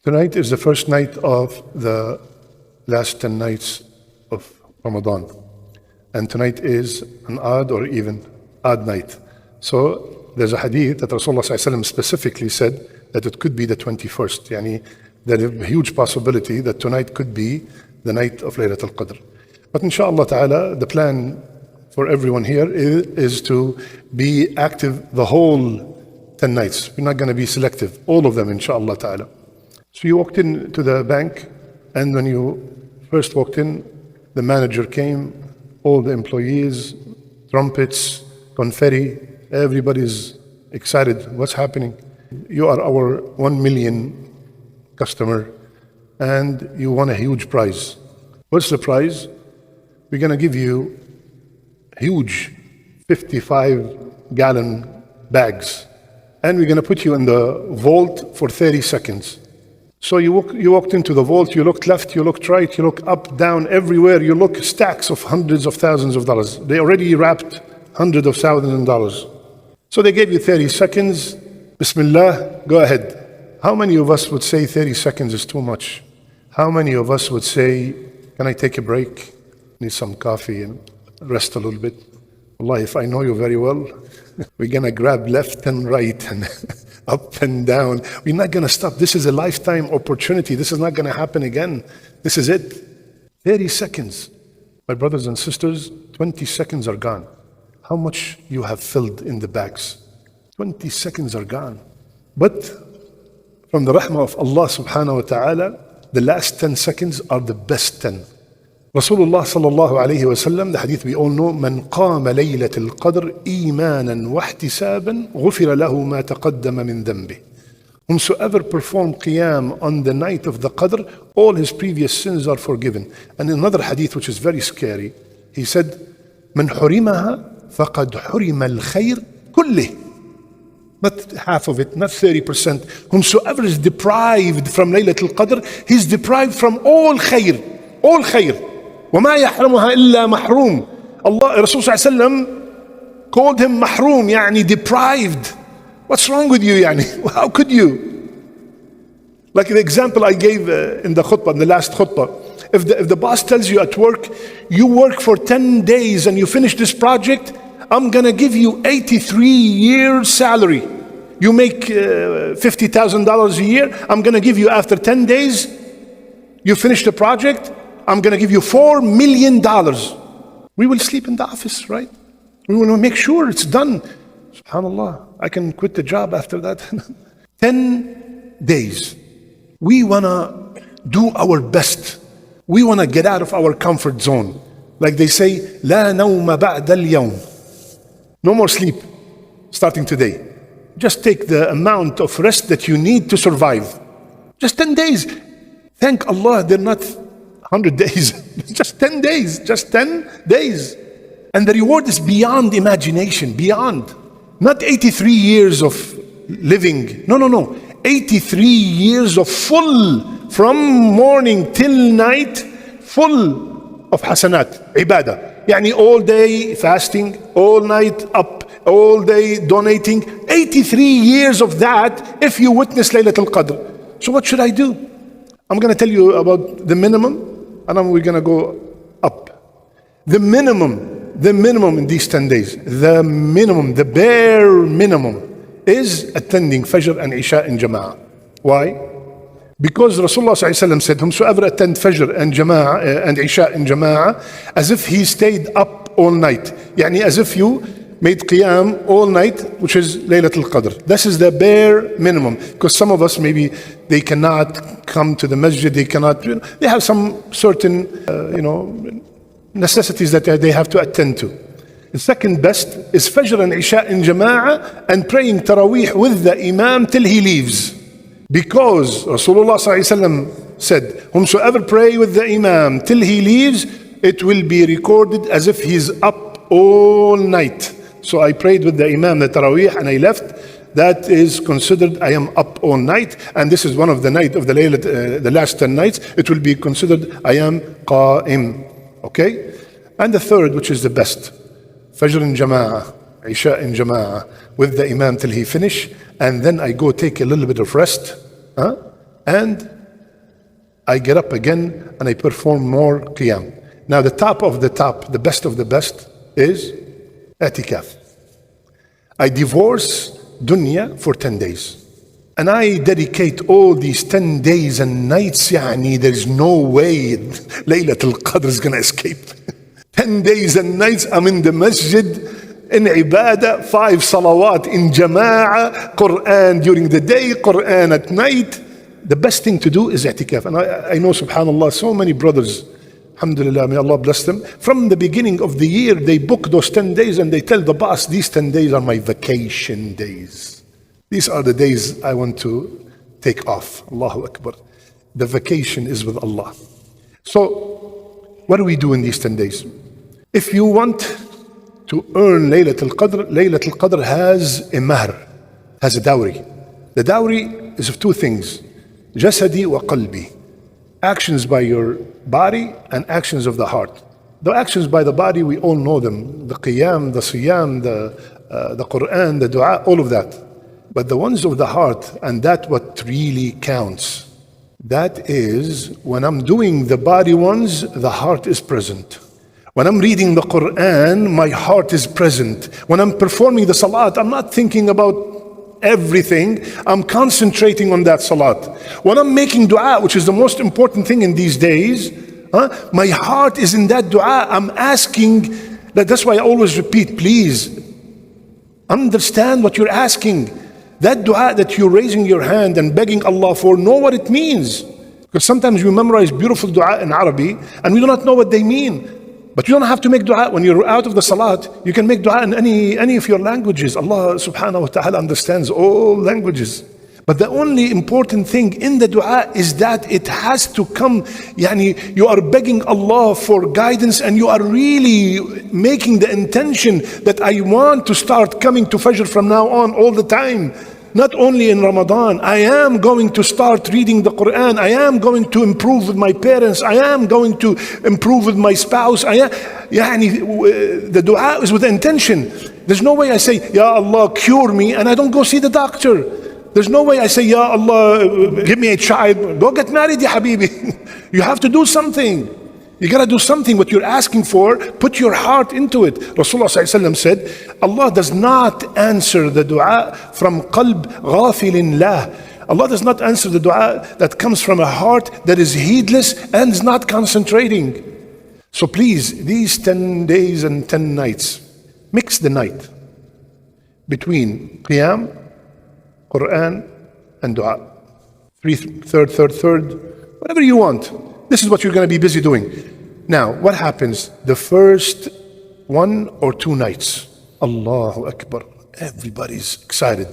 Tonight is the first night of the last 10 nights of Ramadan. And tonight is an odd or even odd night. So there's a hadith that Rasulullah ﷺ specifically said that it could be the 21st. Yani, there's a huge possibility that tonight could be the night of Laylatul Qadr. But inshallah ta'ala, the plan for everyone here is to be active the whole 10 nights. We're not going to be selective, all of them inshallah ta'ala. So you walked into the bank, and when you first walked in, the manager came, all the employees, trumpets, confetti, everybody's excited. What's happening? You are our 1 million customer, and you won a huge prize. What's the prize? We're going to give you huge 55-gallon bags, and we're going to put you in the vault for 30 seconds. So you walked into the vault, you looked left, you looked right, you look up, down, everywhere, you look stacks of hundreds of thousands of dollars. They already wrapped hundreds of thousands of dollars. So they gave you 30 seconds. Bismillah, go ahead. How many of us would say 30 seconds is too much? How many of us would say, can I take a break? Need some coffee and rest a little bit? Wallahi, if I know you very well, we're going to grab left and right and up and down. We're not going to stop. This is a lifetime opportunity. This is not going to happen again. This is it. 30 seconds. My brothers and sisters, 20 seconds are gone. How much you have filled in the bags? 20 seconds are gone. But from the rahmah of Allah subhanahu wa ta'ala, the last 10 seconds are the best 10. Rasulullah sallallahu alayhi wa sallam, the hadith we all know, من قام ليلة القدر إيمانا واحتسابا غفر له ما تقدم من ذنبه. Whomsoever performed qiyam on the night of the Qadr, all his previous sins are forgiven. And in another hadith which is very scary, he said, من حرمها فقد حرم الخير كله. Not half of it, not 30%. Whomsoever is deprived from Laylatul Qadr, he's deprived from all khair. All khair. وما يحرمها إلا محروم. Allah, Rasul صلى الله عليه وسلم called him mahroom, يعني deprived. What's wrong with you, يعني? How could you? Like the example I gave in the khutbah, in the last khutbah. If the boss tells you at work, you work for 10 days and you finish this project, I'm gonna give you 83 years salary. You make $50,000 a year, I'm gonna give you after 10 days, you finish the project, I'm going to give you $4 million. We will sleep in the office, right? We will make sure it's done. SubhanAllah, I can quit the job after that. 10 days. We want to do our best. We want to get out of our comfort zone. Like they say, لا نوم بعد اليوم. No more sleep starting today. Just take the amount of rest that you need to survive. Just 10 days. Thank Allah, they're not 100 days, just 10 days, just 10 days. And the reward is beyond imagination, beyond. Not 83 years of living, no. 83 years of full, from morning till night, full of hasanat, ibadah. Yani all day fasting, all night up, all day donating. 83 years of that if you witness Laylatul Qadr. So what should I do? I'm going to tell you about the minimum, and then we're going to go up. The minimum in these 10 days, the minimum, the bare minimum is attending Fajr and Isha in Jama'ah. Why? Because Rasulullah ﷺ said, whomsoever attend Fajr and Jama'ah and Isha in Jama'ah, as if he stayed up all night. Yani as if you made qiyam all night, which is Laylatul Qadr. This is the bare minimum. Because some of us, maybe they cannot come to the masjid, they have some certain, necessities that they have to attend to. The second best is Fajr and Isha in Jama'ah and praying Taraweeh with the Imam till he leaves. Because Rasulullah ﷺ said, whomsoever pray with the Imam till he leaves, it will be recorded as if he's up all night. So I prayed with the Imam the Taraweeh and I left. That is considered I am up all night, and this is one of the night of the last 10 nights. It will be considered I am qa'im. Okay? And the third, which is the best, Fajr in Jama'ah, Isha in Jama'ah, with the Imam till he finish, and then I go take a little bit of rest. and I get up again and I perform more qiyam. Now the top of the top, the best of the best is Itikaf. I divorce dunya for 10 days. And I dedicate all these 10 days and nights, there's no way Laylatul Qadr is going to escape. 10 days and nights I'm in the masjid, in ibadah, 5 salawat in jama'ah, Quran during the day, Quran at night. The best thing to do is Itikaf. And I know, subhanAllah, so many brothers, alhamdulillah, may Allah bless them, from the beginning of the year, they book those 10 days and they tell the boss, these 10 days are my vacation days. These are the days I want to take off. Allahu Akbar. The vacation is with Allah. So, what do we do in these 10 days? If you want to earn Laylatul Qadr has a mahr, has a dowry. The dowry is of 2 things. Jasadi wa qalbi. Actions by your body and actions of the heart. The actions by the body, we all know them. The qiyam, the siyam, the Quran, the dua, all of that. But the ones of the heart, and that what really counts, that is when I'm doing the body ones, the heart is present. When I'm reading the Quran, my heart is present. When I'm performing the salat, I'm not thinking about everything, I'm concentrating on that salat. When I'm making dua, which is the most important thing in these days, my heart is in that dua. I'm asking, that's why I always repeat, please understand what you're asking. That dua that you're raising your hand and begging Allah for, know what it means. Because sometimes we memorize beautiful dua in Arabic and we do not know what they mean. But you don't have to make dua when you're out of the salat. You can make dua in any of your languages. Allah subhanahu wa ta'ala understands all languages. But the only important thing in the dua is that it has to come, you are begging Allah for guidance and you are really making the intention that I want to start coming to Fajr from now on all the time. Not only in Ramadan, I am going to start reading the Quran. I am going to improve with my parents. I am going to improve with my spouse. The dua is with intention. There's no way I say, Ya Allah, cure me, and I don't go see the doctor. There's no way I say, Ya Allah, give me a child. Go get married, ya habibi. You have to do something. You gotta do something. What you're asking for, put your heart into it. Rasulullah ﷺ said, Allah does not answer the dua from qalb ghafilin lah. Allah does not answer the dua that comes from a heart that is heedless and is not concentrating. So please, these 10 days and 10 nights, mix the night between qiyam, Quran, and dua. Third, whatever you want. This is what you're going to be busy doing. Now, what happens? The first 1 or 2 nights, Allahu Akbar, everybody's excited.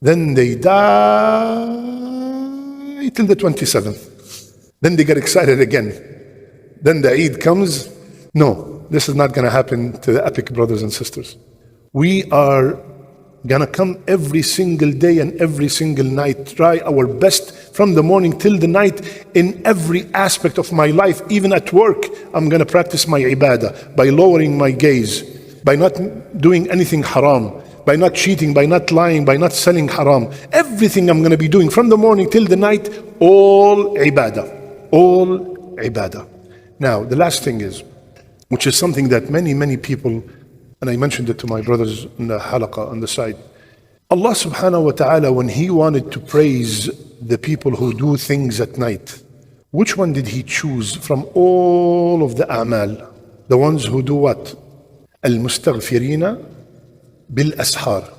Then they die till the 27th. Then they get excited again. Then the Eid comes. No, this is not going to happen to the epic brothers and sisters. We are gonna come every single day and every single night, try our best from the morning till the night in every aspect of my life. Even at work, I'm gonna practice my ibadah by lowering my gaze, by not doing anything haram, by not cheating, by not lying, by not selling haram. Everything I'm gonna be doing from the morning till the night, all ibadah, all ibadah. Now, the last thing is, which is something that many people, and I mentioned it to my brothers in the halaqah on the side. Allah subhanahu wa ta'ala, when He wanted to praise the people who do things at night, which one did He choose from all of the a'mal? The ones who do what? Al-mustaghfirina bil-ashar.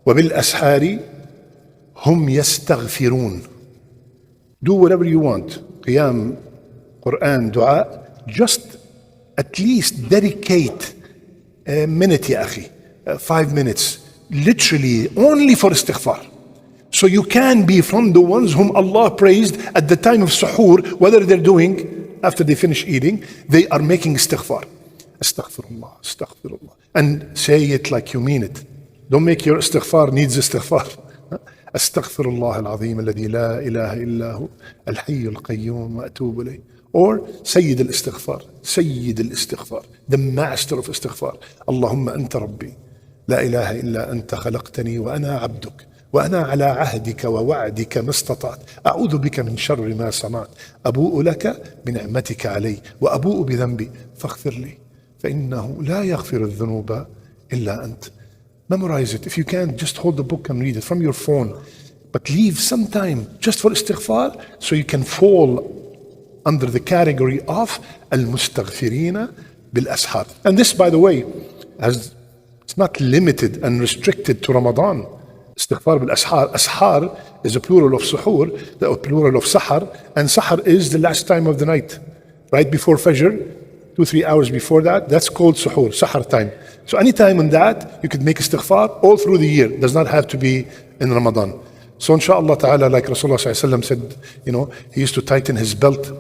Wa bil-ashari hum yastaghfirun. Do whatever you want. Qiyam, Quran, dua. Just at least dedicate a minute, ya akhi, 5 minutes, literally only for istighfar. So you can be from the ones whom Allah praised at the time of suhoor, whether they're doing, after they finish eating, they are making istighfar. Astaghfirullah, astaghfirullah. And say it like you mean it. Don't make your istighfar needs istighfar. Astaghfirullah al-azim alladhi la ilaha illahu al-hayy al-qayyum wa atubu ilayh. Or Sayyid al-Istighfar, Sayyid al-Istighfar, the master of Istighfar. Allahumma anta rabbi, la ilaha illa anta khalaqtani wa ana abduk, وأنا على عهدك ووعدك ما استطعت أعوذ بك من شر ما صنعت أبوء لك بنعمتك علي وأبوء بذنبي فاغفر لي فإنه لا يغفر الذنوب إلا أنت. Memorize it. If you can, just hold the book and read it from your phone. But leave some time just for istighfar so you can fall under the category of al-mustaghfirina bil-ashar. And this, by the way, it's not limited and restricted to Ramadan. Istighfar bil-ashar. Ashar is a plural of suhoor, the plural of sahar, and sahar is the last time of the night, right before Fajr, 2-3 hours before that. That's called suhoor, sahar time. So any time in that, you could make istighfar all through the year. It does not have to be in Ramadan. So inshallah ta'ala, like Rasulullah said, he used to tighten his belt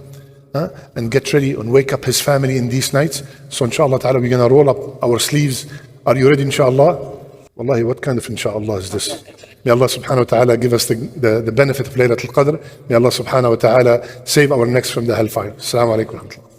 and get ready and wake up his family in these nights. So inshallah ta'ala, we're going to roll up our sleeves. Are you ready, inshallah? Wallahi, what kind of inshallah is this? May Allah subhanahu wa ta'ala give us the benefit of Laylatul Qadr. May Allah subhanahu wa ta'ala save our necks from the hellfire. Assalamu alaikum wa rahmatullah.